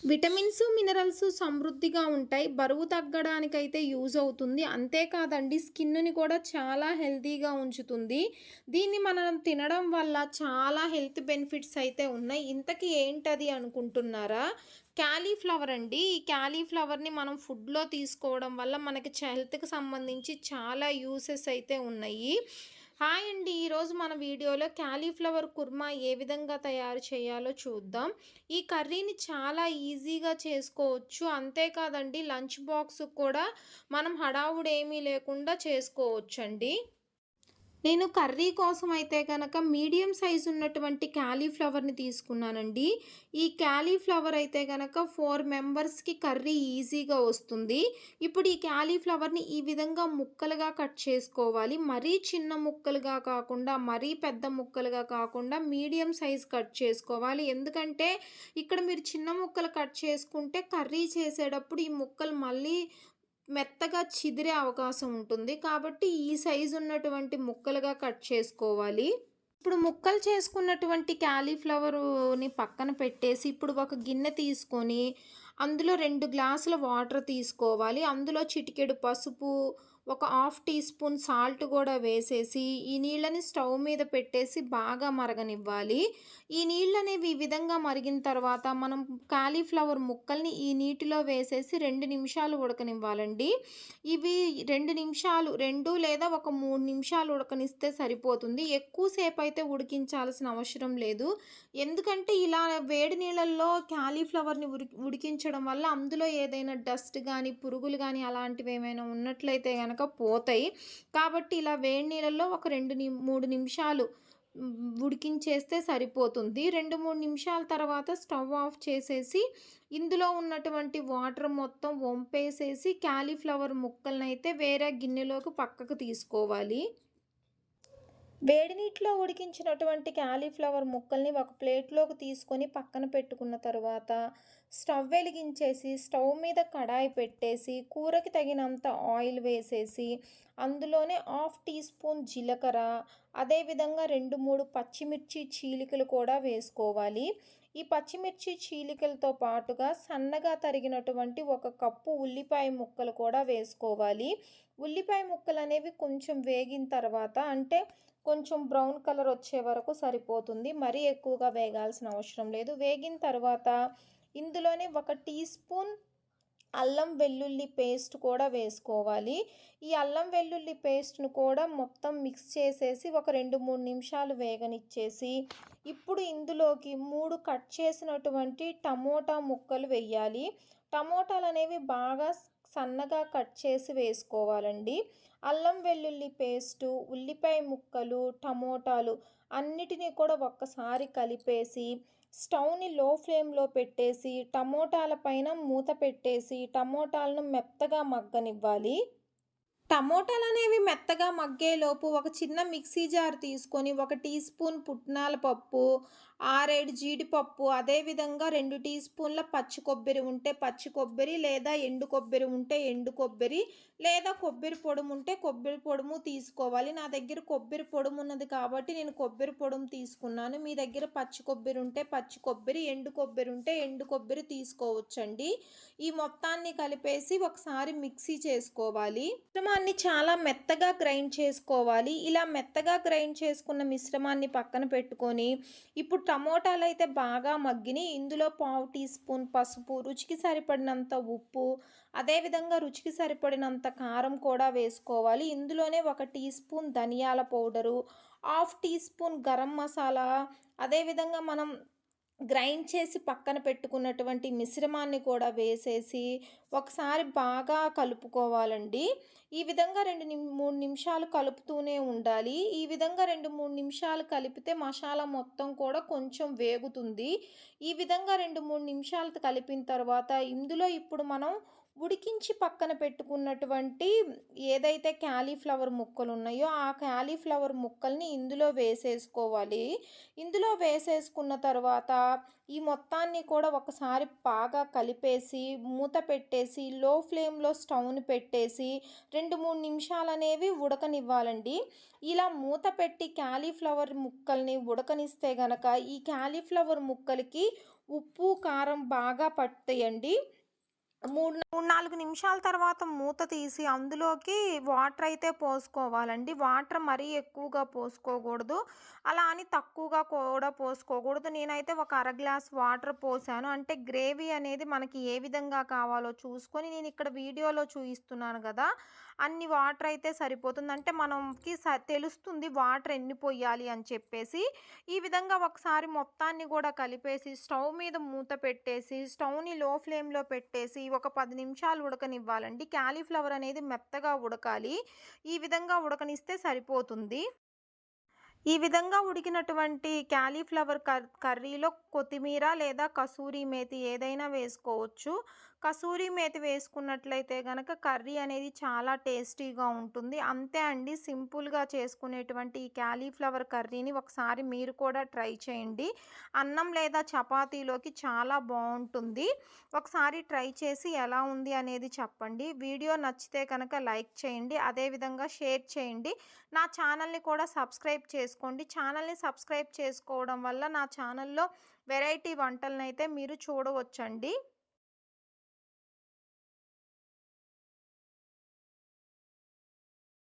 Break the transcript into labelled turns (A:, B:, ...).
A: Vitamins, minerals సమృద్ధిగా ఉంటాయి. బరువు తగ్గడానికైతే యూజ్ అవుతుంది. అంతేకాదండి స్కిన్‌ని కూడా చాలా హెల్తీగా ఉంచుతుంది. దీన్ని మనం తినడం వల్ల చాలా హెల్త్ బెనిఫిట్స్ అయితే ఉన్నాయి. ఇంతకీ ఏంటది అనుకుంటున్నారా? క్యాలీఫ్లవర్ అండి. ఈ క్యాలీఫ్లవర్‌ని మనం ఫుడ్‌లో తీసుకోవడం వల్ల మనకి హెల్త్‌కి సంబంధించి చాలా యూసెస్ అయితే ఉన్నాయి. హాయ్ అండి. ఈరోజు మన వీడియోలో క్యాలీఫ్లవర్ కుర్మా ఏ విధంగా తయారు చేయాలో చూద్దాం. ఈ కర్రీని చాలా ఈజీగా చేసుకోవచ్చు. అంతేకాదండి లంచ్ బాక్స్‌కి కూడా మనం హడావుడేమీ లేకుండా చేసుకోవచ్చండి. నేను కర్రీ కోసం అయితే గనక మీడియం సైజ్ ఉన్నటువంటి క్యాలీఫ్లవర్‌ని తీసుకున్నానండి. ఈ క్యాలీఫ్లవర్ అయితే గనక 4 మెంబర్స్‌కి కర్రీ ఈజీగా వస్తుంది. ఇప్పుడు ఈ క్యాలీఫ్లవర్‌ని ఈ విధంగా ముక్కలుగా కట్ చేసుకోవాలి. మరీ చిన్న ముక్కలుగా కాకుండా, మరీ పెద్ద ముక్కలుగా కాకుండా మీడియం సైజ్ కట్ చేసుకోవాలి. ఎందుకంటే ఇక్కడ మీరు చిన్న ముక్కలు కట్ చేసుకుంటే కర్రీ చేసేటప్పుడు ఈ ముక్కలు మళ్ళీ మెత్తగా చిదిరే అవకాశం ఉంటుంది. కాబట్టి ఈ సైజు ఉన్నటువంటి ముక్కలుగా కట్ చేసుకోవాలి. ఇప్పుడు ముక్కలు చేసుకున్నటువంటి క్యాలీఫ్లవరుని పక్కన పెట్టేసి, ఇప్పుడు ఒక గిన్నె తీసుకొని, అందులో 2 గ్లాసుల వాటర్ తీసుకోవాలి. అందులో చిటికెడు పసుపు, ఒక హాఫ్ టీ స్పూన్ సాల్ట్ కూడా వేసేసి, ఈ నీళ్ళని స్టవ్ మీద పెట్టేసి బాగా మరగనివ్వాలి. ఈ నీళ్ళనేవి ఈ విధంగా మరిగిన తర్వాత, మనం కాలీఫ్లవర్ ముక్కల్ని ఈ నీటిలో వేసేసి 2 నిమిషాలు ఉడకనివ్వాలండి. ఇవి 2 నిమిషాలు 2 లేదా ఒక 3 నిమిషాలు ఉడకనిస్తే సరిపోతుంది. ఎక్కువ సేపయితే ఉడికించాల్సిన అవసరం లేదు. ఎందుకంటే ఇలా వేడి నీళ్ళల్లో క్యాలీఫ్లవర్‌ని ఉడికించడం వల్ల అందులో ఏదైనా డస్ట్ గానీ, పురుగులు గానీ అలాంటివేమైనా ఉన్నట్లయితే గనక పోతాయి. కాబట్టి ఇలా వేడి నీళ్ళల్లో ఒక 3 నిమిషాలు ఉడికించేస్తే సరిపోతుంది. 2, 3 నిమిషాల తర్వాత స్టవ్ ఆఫ్ చేసేసి, ఇందులో ఉన్నటువంటి వాటర్ మొత్తం వంపేసేసి, క్యాలీఫ్లవర్ ముక్కలనైతే వేరే గిన్నెలోకి పక్కకు తీసుకోవాలి. వేడి నీటిలో ఉడికించినటువంటి క్యాలీఫ్లవర్ ముక్కల్ని ఒక ప్లేట్లోకి తీసుకొని పక్కన పెట్టుకున్న తరువాత, స్టవ్ వెలిగించేసి, స్టవ్ మీద కడాయి పెట్టేసి, కూరకి తగినంత ఆయిల్ వేసేసి, అందులోనే హాఫ్ టీ స్పూన్ జీలకర్ర, అదేవిధంగా 2, 3 పచ్చిమిర్చి చీలికలు కూడా వేసుకోవాలి. ఈ పచ్చిమిర్చి చీలికలతో పాటుగా సన్నగా తరిగినటువంటి 1 కప్పు ఉల్లిపాయ ముక్కలు కూడా వేసుకోవాలి. ఉల్లిపాయ ముక్కలనేవి కొంచెం వేగిన తర్వాత, అంటే కొంచెం బ్రౌన్ కలర్ వచ్చే వరకు సరిపోతుంది. మరీ ఎక్కువగా వేగాల్సిన అవసరం లేదు. వేగిన తర్వాత ఇందులోనే 1 టీ స్పూన్ అల్లం వెల్లుల్లి పేస్ట్ కూడా వేసుకోవాలి. ఈ అల్లం వెల్లుల్లి పేస్ట్‌ను కూడా మొత్తం మిక్స్ చేసేసి ఒక 2, 3 నిమిషాలు వేగనిచ్చేసి, ఇప్పుడు ఇందులోకి 3 కట్ చేసినటువంటి టమోటా ముక్కలు వెయ్యాలి. టమోటాలనేవి బాగా సన్నగా కట్ చేసి వేసుకోవాలండి. అల్లం వెల్లుల్లి పేస్టు, ఉల్లిపాయ ముక్కలు, టమోటాలు అన్నిటినీ కూడా ఒక్కసారి కలిపేసి, స్టవ్‌ని లో ఫ్లేమ్‌లో పెట్టేసి, టమోటాల పైన మూత పెట్టేసి, టమోటాలను మెత్తగా మగ్గనివ్వాలి. టమోటాలనేవి మెత్తగా మగ్గేలోపు ఒక చిన్న మిక్సీ జార్ తీసుకొని, 1 టీ స్పూన్ పుట్నాల పప్పు, 6, 7 జీడిపప్పు, అదేవిధంగా 2 టీ స్పూన్ల పచ్చి కొబ్బరి ఉంటే పచ్చి కొబ్బరి, లేదా ఎండు కొబ్బరి ఉంటే ఎండు కొబ్బరి, లేదా కొబ్బరి పొడుము ఉంటే కొబ్బరి పొడుము తీసుకోవాలి. నా దగ్గర కొబ్బరి పొడుము ఉన్నది కాబట్టి నేను కొబ్బరి పొడుము తీసుకున్నాను. మీ దగ్గర పచ్చి కొబ్బరి ఉంటే పచ్చి కొబ్బరి, ఎండు కొబ్బరి ఉంటే ఎండు కొబ్బరి తీసుకోవచ్చండి. ఈ మొత్తాన్ని కలిపేసి ఒకసారి మిక్సీ చేసుకోవాలి. మిశ్రమాన్ని చాలా మెత్తగా గ్రైండ్ చేసుకోవాలి. ఇలా మెత్తగా గ్రైండ్ చేసుకున్న మిశ్రమాన్ని పక్కన పెట్టుకొని, ఇప్పుడు టమోటాలైతే బాగా మగ్గిని, ఇందులో పావు టీ స్పూన్ పసుపు, రుచికి సరిపడినంత ఉప్పు, అదేవిధంగా రుచికి సరిపడినంత కారం కూడా వేసుకోవాలి. ఇందులోనే 1 టీ స్పూన్ ధనియాల powder, half teaspoon garam masala, అదేవిధంగా మనం గ్రైండ్ చేసి పక్కన పెట్టుకున్నటువంటి మిశ్రమాన్ని కూడా వేసేసి ఒకసారి బాగా కలుపుకోవాలండి. ఈ విధంగా 3 నిమిషాలు కలుపుతూనే ఉండాలి. ఈ విధంగా 2, 3 నిమిషాలు కలిపితే మసాలా మొత్తం కూడా కొంచెం వేగుతుంది. ఈ విధంగా 2, 3 నిమిషాలు కలిపిన తర్వాత ఇందులో ఇప్పుడు మనం ఉడికించి పక్కన పెట్టుకున్నటువంటి ఏదైతే క్యాలీఫ్లవర్ ముక్కలు ఉన్నాయో ఆ క్యాలీఫ్లవర్ ముక్కల్ని ఇందులో వేసేసుకోవాలి. ఇందులో వేసేసుకున్న తర్వాత ఈ మొత్తాన్ని కూడా ఒకసారి బాగా కలిపేసి, మూత పెట్టేసి, లో ఫ్లేమ్‌లో స్టవ్‌ని పెట్టేసి 2, 3 నిమిషాలనేవి ఉడకనివ్వాలండి. ఇలా మూత పెట్టి క్యాలీఫ్లవర్ ముక్కల్ని ఉడకనిస్తే గనక ఈ క్యాలీఫ్లవర్ ముక్కలకి ఉప్పు, కారం బాగా పడతాయండి. 4 నిమిషాల తర్వాత మూత తీసి అందులోకి వాటర్ అయితే పోసుకోవాలండి. వాటర్ మరీ ఎక్కువగా పోసుకోకూడదు. అలా అని తక్కువగా కూడా పోసుకోకూడదు. నేనైతే ఒక అర గ్లాస్ వాటర్ పోసాను. అంటే గ్రేవీ అనేది మనకి ఏ విధంగా కావాలో చూసుకొని నేను ఇక్కడ వీడియోలో చూయిస్తున్నాను గదా! అన్ని వాటర్ అయితే సరిపోతుంది. అంటే మనకి తెలుస్తుంది వాటర్ ఎన్ని పొయ్యాలి అని చెప్పేసి. ఈ విధంగా ఒకసారి మొత్తాన్ని గూడా కలిపేసి స్టవ్ మీద మూత పెట్టేసి స్టవ్‌ని లో ఫ్లేమ్‌లో పెట్టేసి ఒక 10 నిమిషాలు ఉడకనివ్వాలండి. కాలీఫ్లవర్ అనేది మెత్తగా ఉడకాలి. ఈ విధంగా ఉడకనిస్తే సరిపోతుంది. ఈ విధంగా ఉడికినటువంటి కాలీఫ్లవర్ కర్రీలో కొత్తిమీర లేదా కసూరి మేతి ఏదైనా వేసుకోవచ్చు. కసూరి మేతి వేసుకున్నట్లయితే గనక కర్రీ అనేది చాలా టేస్టీగా ఉంటుంది. అంతే అండి, సింపుల్‌గా చేసుకునేటువంటి ఈ కాలీఫ్లవర్ కర్రీని ఒకసారి మీరు కూడా ట్రై చేయండి. అన్నం లేదా చపాతీలోకి చాలా బావుంటుంది. ఒకసారి ట్రై చేసి ఎలా ఉంది అనేది చెప్పండి. వీడియో నచ్చితే కనుక లైక్ చేయండి. అదేవిధంగా షేర్ చేయండి. నా ఛానల్‌ని కూడా సబ్స్క్రైబ్ చేసుకోండి. ఛానల్‌ని సబ్స్క్రైబ్ చేసుకోవడం వల్ల నా ఛానల్‌లో వెరైటీ వంటలనైతే మీరు చూడవచ్చండి.